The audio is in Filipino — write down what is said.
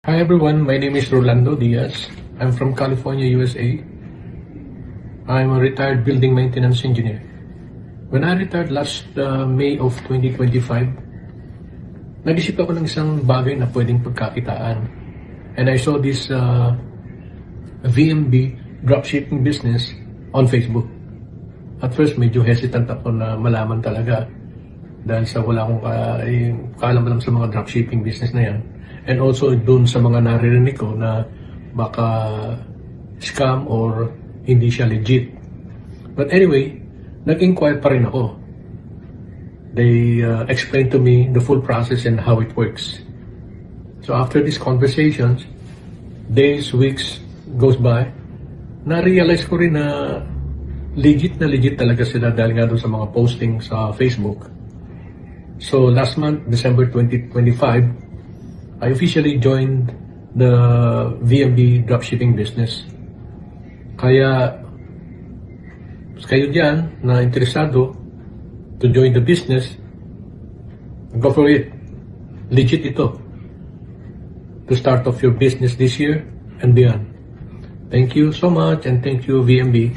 Hi everyone, my name is Rolando Diaz. I'm from California, USA. I'm a retired building maintenance engineer. When I retired last May of 2025, nag-isip ako ng isang bagay na pwedeng pagkakitaan. And I saw this VMB dropshipping business on Facebook. At first, medyo hesitant ako na malaman talaga dahil sa wala akong kaalam-alam sa mga dropshipping business na yan. And also dun sa mga naririnig ko na baka scam or hindi siya legit. But anyway, nag-inquire pa rin ako. They explained to me the full process and how it works. So after these conversations, days, weeks goes by, na-realize ko rin na legit talaga sila dahil nga doon sa mga posting sa Facebook. So last month, December 2025, I officially joined the VMB dropshipping business. Kaya kayo dyan na interesado to join the business, go for it. Legit ito. To start off your business this year and beyond. Thank you so much and thank you VMB.